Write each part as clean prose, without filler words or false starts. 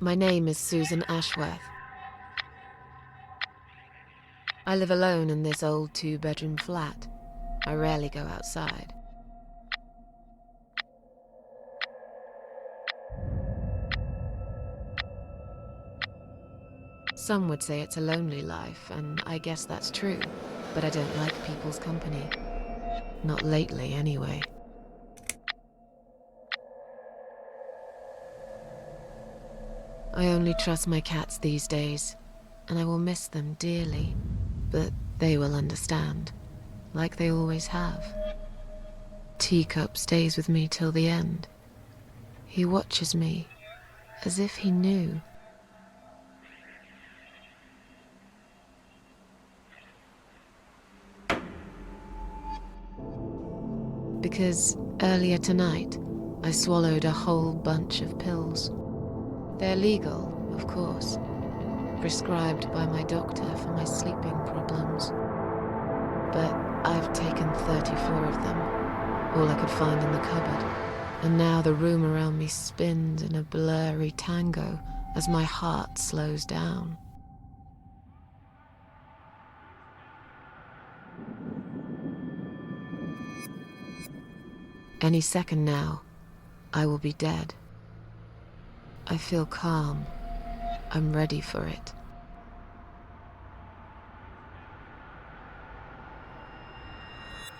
My name is Susan Ashworth. I live alone in this old 2-bedroom flat. I rarely go outside. Some would say it's a lonely life, and I guess that's true, but I don't like people's company. Not lately, anyway. I only trust my cats these days, and I will miss them dearly, but they will understand, like they always have. Teacup stays with me till the end. He watches me, as if he knew. Because earlier tonight, I swallowed a whole bunch of pills. They're legal, of course, prescribed by my doctor for my sleeping problems. But I've taken 34 of them, all I could find in the cupboard. And now the room around me spins in a blurry tango as my heart slows down. Any second now, I will be dead. I feel calm. I'm ready for it.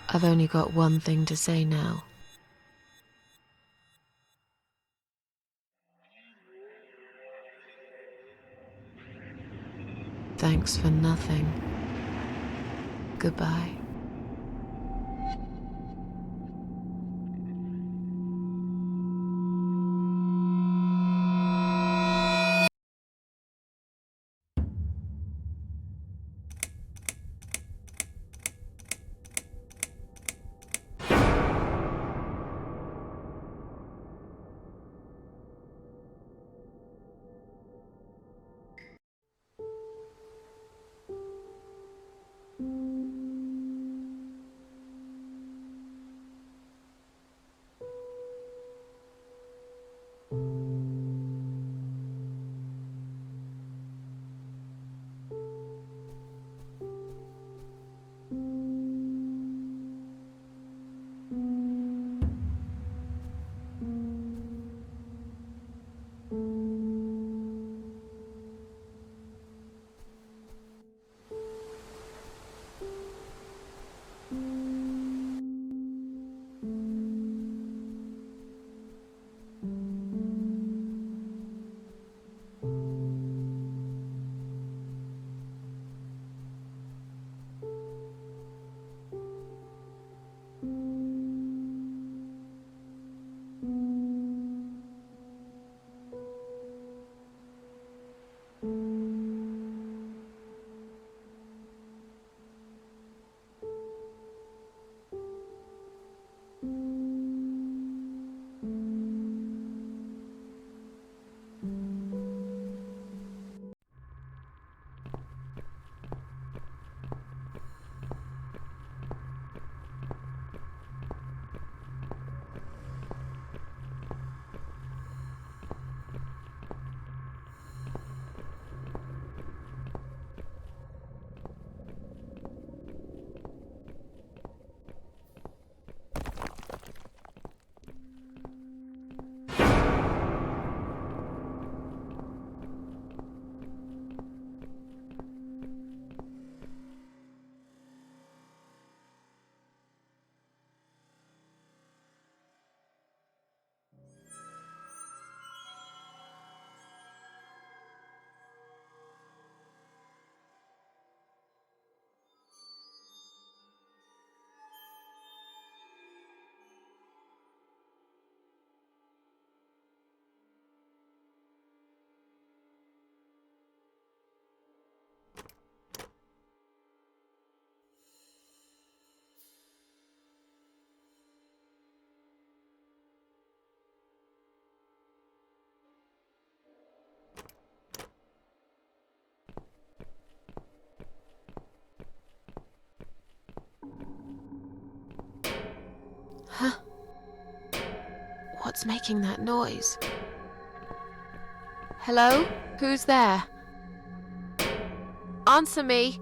I've only got one thing to say now. Thanks for nothing. Goodbye. What's making that noise? Hello? Who's there? Answer me!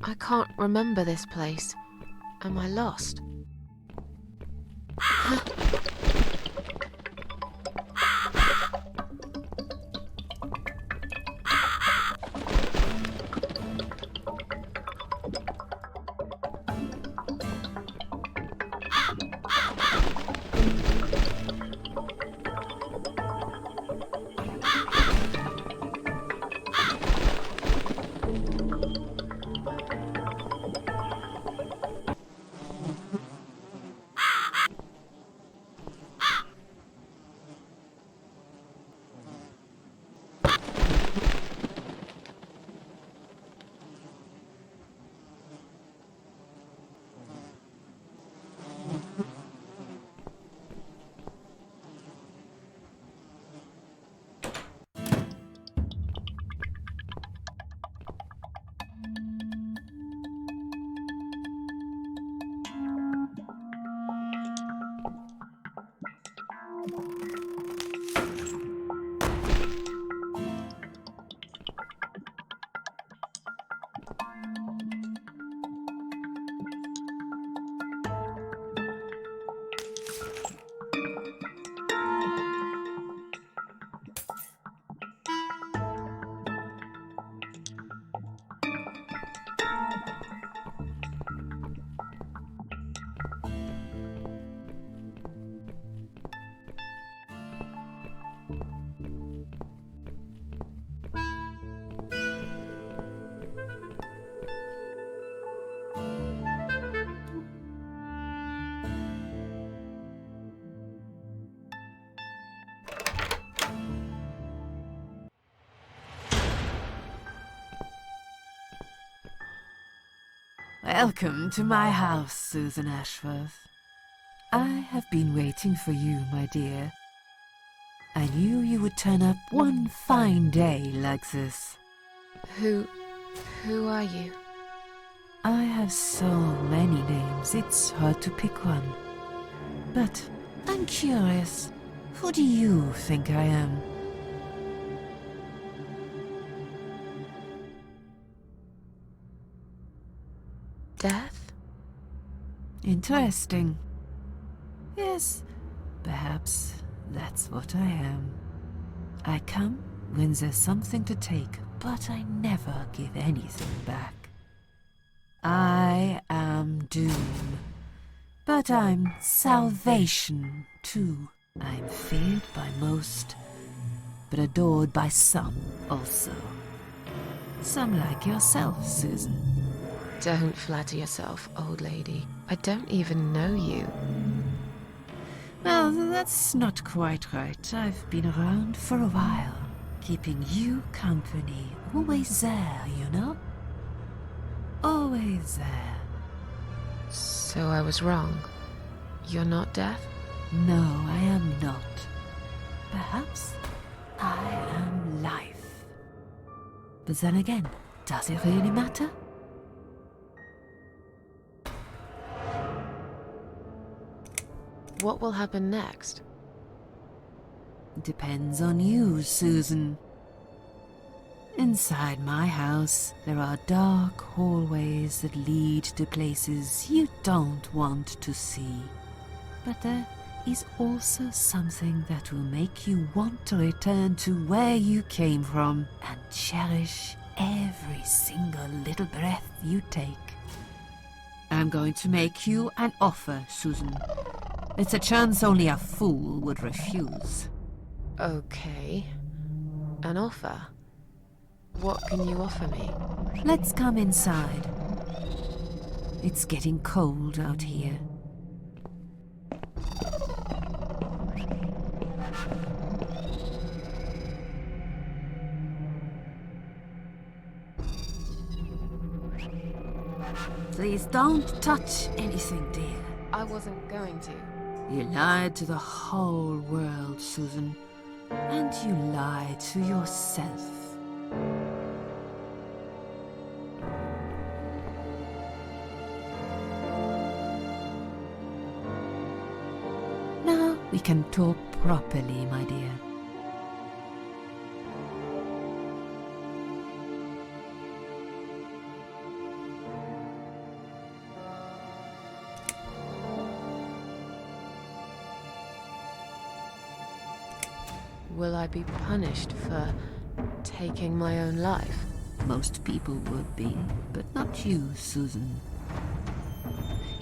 I can't remember this place. Am I lost? Welcome to my house, Susan Ashworth. I have been waiting for you, my dear. I knew you would turn up one fine day like this. Who are you? I have so many names, it's hard to pick one. But I'm curious, who do you think I am? Death? Interesting. Yes, perhaps that's what I am. I come when there's something to take, but I never give anything back. I am doom, but I'm salvation too. I'm feared by most, but adored by some also. Some like yourself, Susan. Don't flatter yourself, old lady. I don't even know you. Well, that's not quite right. I've been around for a while, keeping you company. Always there, you know? Always there. So I was wrong. You're not death? No, I am not. Perhaps I am life. But then again, does it really matter? What will happen next? Depends on you, Susan. Inside my house, there are dark hallways that lead to places you don't want to see. But there is also something that will make you want to return to where you came from and cherish every single little breath you take. I'm going to make you an offer, Susan. It's a chance only a fool would refuse. Okay. An offer? What can you offer me? Let's come inside. It's getting cold out here. Please don't touch anything, dear. I wasn't going to. You lied to the whole world, Susan. And you lied to yourself. Now we can talk properly, my dear. Will I be punished for taking my own life? Most people would be, but not you, Susan.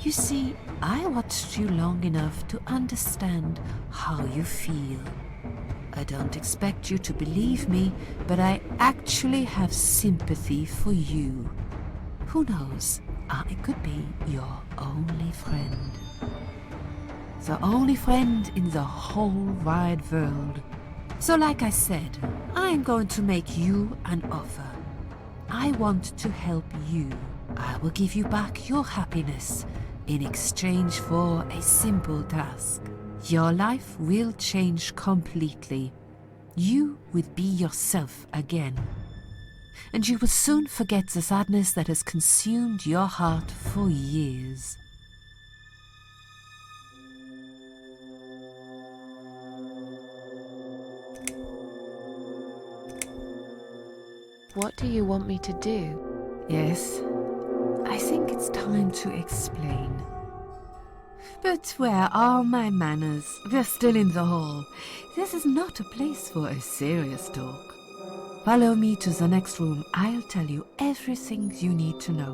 You see, I watched you long enough to understand how you feel. I don't expect you to believe me, but I actually have sympathy for you. Who knows, I could be your only friend. The only friend in the whole wide world. So like I said, I'm going to make you an offer. I want to help you. I will give you back your happiness in exchange for a simple task. Your life will change completely. You will be yourself again. And you will soon forget the sadness that has consumed your heart for years. What do you want me to do? Yes, I think it's time to explain. But where are my manners? We're still in the hall. This is not a place for a serious talk. Follow me to the next room. I'll tell you everything you need to know.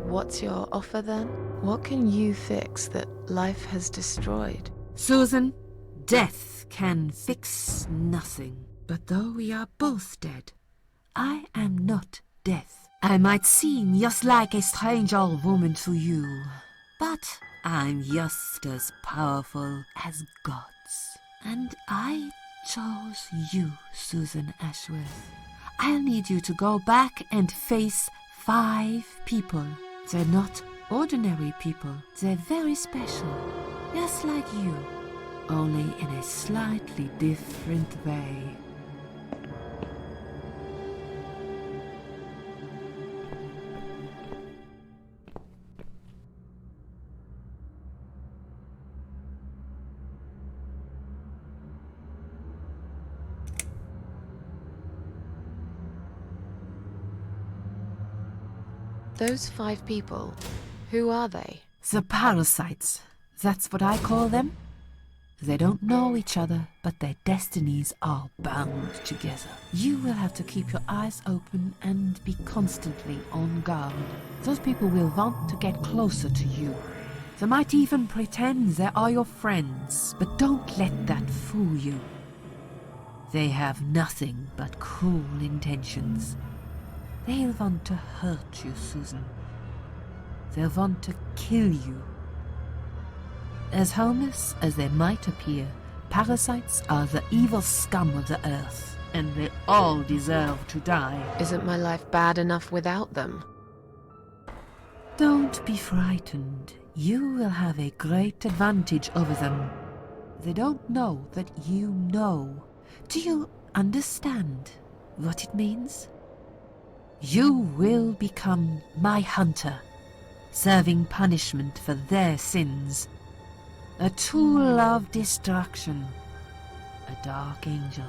What's your offer then? What can you fix that life has destroyed? Susan, death can fix nothing. But though we are both dead, I am not death. I might seem just like a strange old woman to you, but I'm just as powerful as gods. And I chose you, Susan Ashworth. I'll need you to go back and face 5 people. They're not ordinary people. They're very special, just like you, only in a slightly different way. Those 5 people, who are they? The parasites, that's what I call them. They don't know each other, but their destinies are bound together. You will have to keep your eyes open and be constantly on guard. Those people will want to get closer to you. They might even pretend they are your friends, but don't let that fool you. They have nothing but cruel intentions. They'll want to hurt you, Susan. They'll want to kill you. As harmless as they might appear, parasites are the evil scum of the earth, and they all deserve to die. Isn't my life bad enough without them? Don't be frightened. You will have a great advantage over them. They don't know that you know. Do you understand what it means? You will become my hunter, serving punishment for their sins. A tool of destruction, a dark angel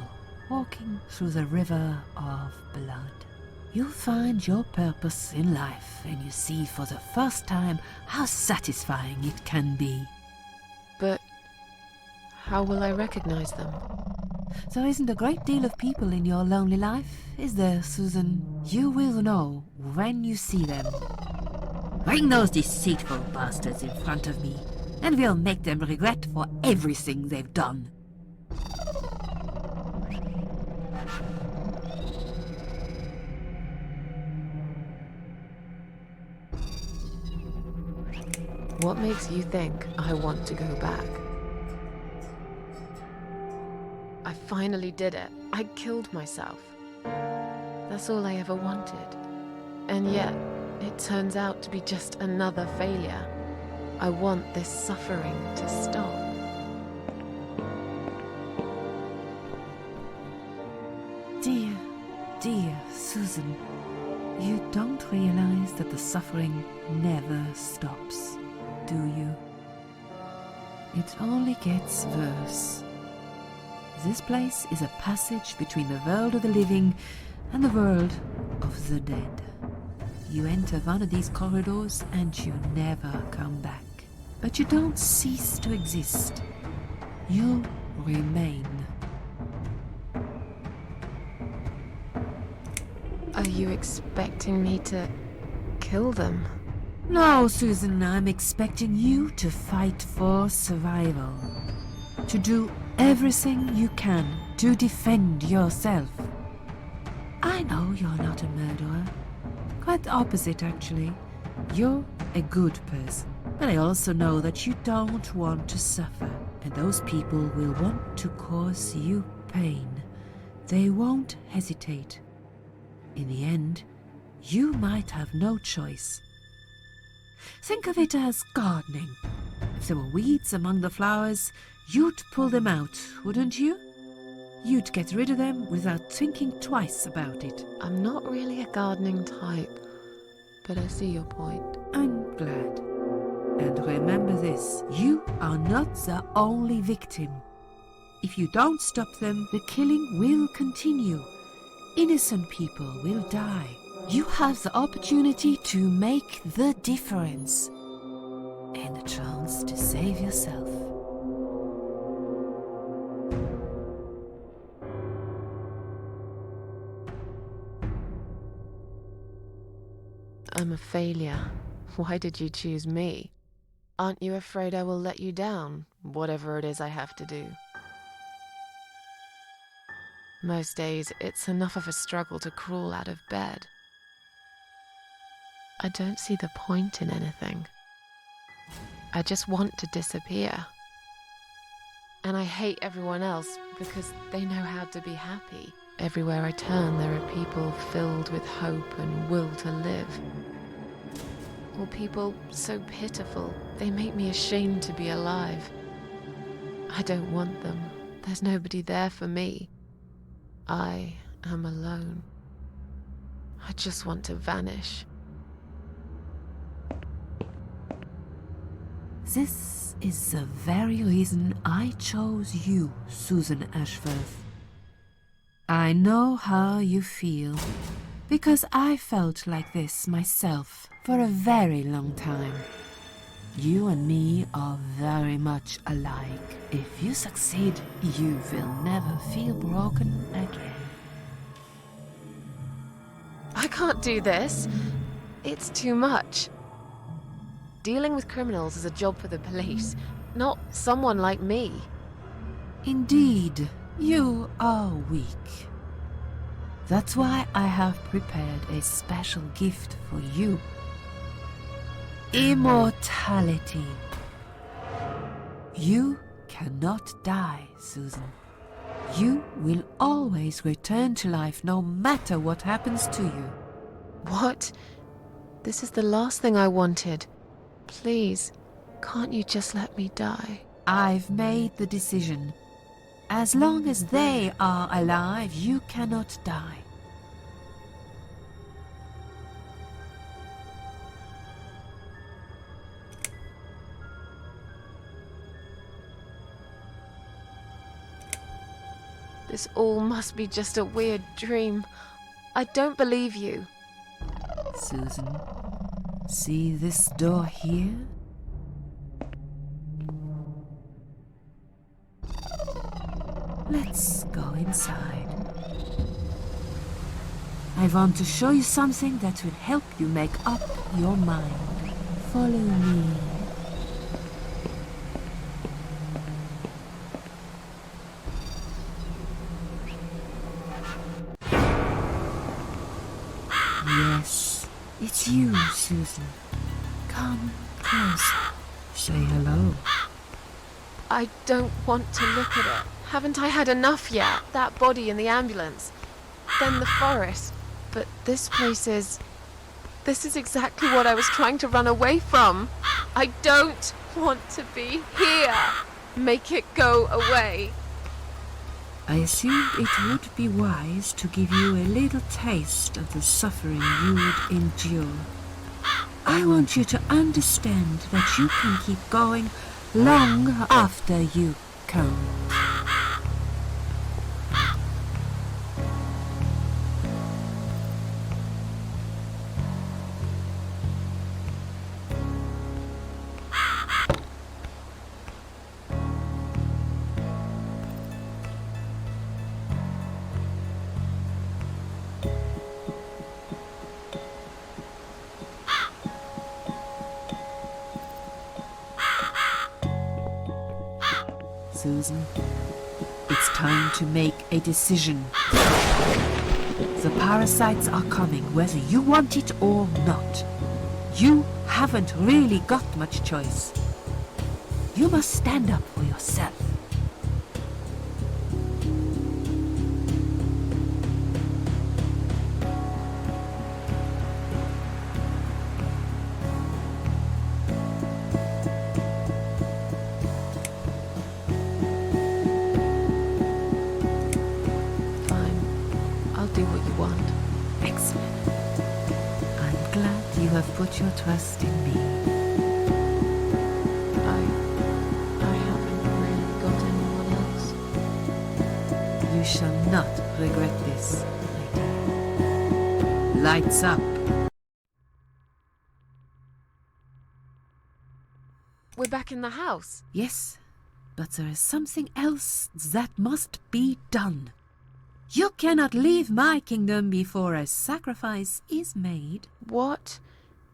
walking through the river of blood. You'll find your purpose in life, and you see for the first time how satisfying it can be. But how will I recognize them? There isn't a great deal of people in your lonely life, is there, Susan? You will know when you see them. Bring those deceitful bastards in front of me, and we'll make them regret for everything they've done. What makes you think I want to go back? I finally did it. I killed myself. That's all I ever wanted. And yet, it turns out to be just another failure. I want this suffering to stop. Dear, dear Susan, you don't realize that the suffering never stops, do you? It only gets worse. This place is a passage between the world of the living and the world of the dead. You enter one of these corridors and you never come back. But you don't cease to exist. You remain. Are you expecting me to kill them? No, Susan, I'm expecting you to fight for survival. To do everything you can to defend yourself. I know you're not a murderer. Quite the opposite, actually. You're a good person. But I also know that you don't want to suffer, and those people will want to cause you pain. They won't hesitate. In the end, you might have no choice. Think of it as gardening. If there were weeds among the flowers, you'd pull them out, wouldn't you? You'd get rid of them without thinking twice about it. I'm not really a gardening type, but I see your point. I'm glad. And remember this, you are not the only victim. If you don't stop them, the killing will continue. Innocent people will die. You have the opportunity to make the difference. And a chance to save yourself. I'm a failure. Why did you choose me? Aren't you afraid I will let you down, whatever it is I have to do? Most days, it's enough of a struggle to crawl out of bed. I don't see the point in anything. I just want to disappear. And I hate everyone else because they know how to be happy. Everywhere I turn, there are people filled with hope and will to live. Or people so pitiful, they make me ashamed to be alive. I don't want them. There's nobody there for me. I am alone. I just want to vanish. This is the very reason I chose you, Susan Ashworth. I know how you feel, because I felt like this myself for a very long time. You and me are very much alike. If you succeed, you will never feel broken again. I can't do this. It's too much. Dealing with criminals is a job for the police, not someone like me. Indeed, you are weak. That's why I have prepared a special gift for you. Immortality. You cannot die, Susan. You will always return to life no matter what happens to you. What? This is the last thing I wanted. Please, can't you just let me die? I've made the decision. As long as they are alive, you cannot die. This all must be just a weird dream. I don't believe you. Susan, see this door here? Let's go inside. I want to show you something that will help you make up your mind. Follow me. Yes, it's you, Susan. Come closer. Say hello. I don't want to look at it. Haven't I had enough yet? That body in the ambulance. Then the forest. But this place is... This is exactly what I was trying to run away from. I don't want to be here. Make it go away. I assumed it would be wise to give you a little taste of the suffering you would endure. I want you to understand that you can keep going long after you come. Susan, it's time to make a decision. The parasites are coming, whether you want it or not. You haven't really got much choice. You must stand up for yourself. Do what you want. Excellent. I'm glad you have put your trust in me. I haven't really got anyone else. You shall not regret this, my dear. Lights up. We're back in the house. Yes, but there is something else that must be done. You cannot leave my kingdom before a sacrifice is made. What?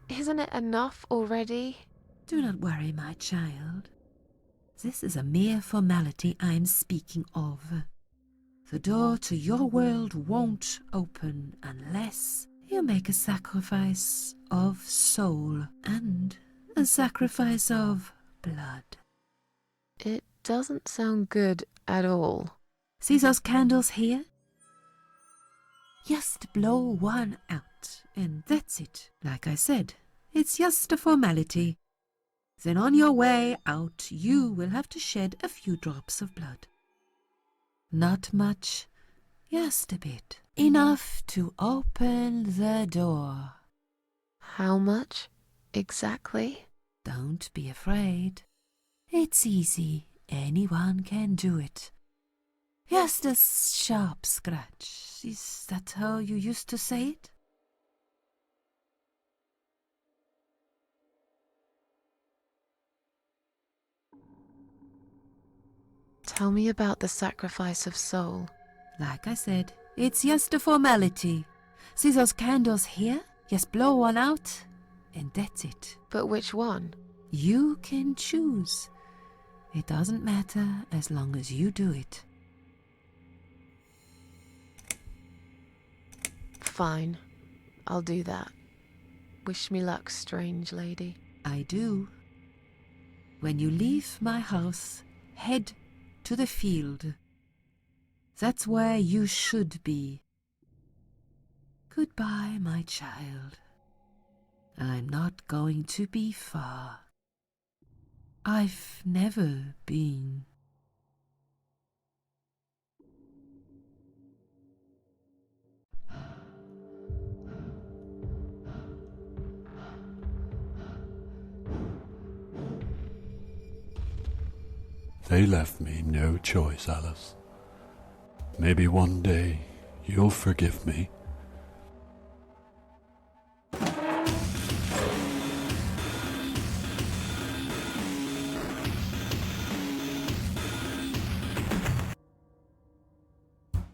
Isn't it enough already? Do not worry, my child. This is a mere formality I'm speaking of. The door to your world won't open unless you make a sacrifice of soul and a sacrifice of blood. It doesn't sound good at all. See those candles here? Just blow one out, and that's it. Like I said, it's just a formality. Then on your way out, you will have to shed a few drops of blood. Not much, just a bit. Enough to open the door. How much exactly? Don't be afraid. It's easy. Anyone can do it. Just a sharp scratch. Is that how you used to say it? Tell me about the sacrifice of soul. Like I said, it's just a formality. See those candles here? Just blow one out, and that's it. But which one? You can choose. It doesn't matter as long as you do it. Fine. I'll do that. Wish me luck, strange lady. I do. When you leave my house, head to the field. That's where you should be. Goodbye, my child. I'm not going to be far. I've never been. They left me no choice, Alice. Maybe one day you'll forgive me.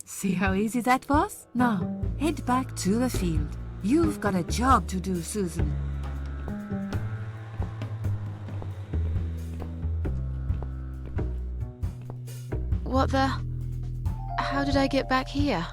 See how easy that was? Now, head back to the field. You've got a job to do, Susan. What the? How did I get back here?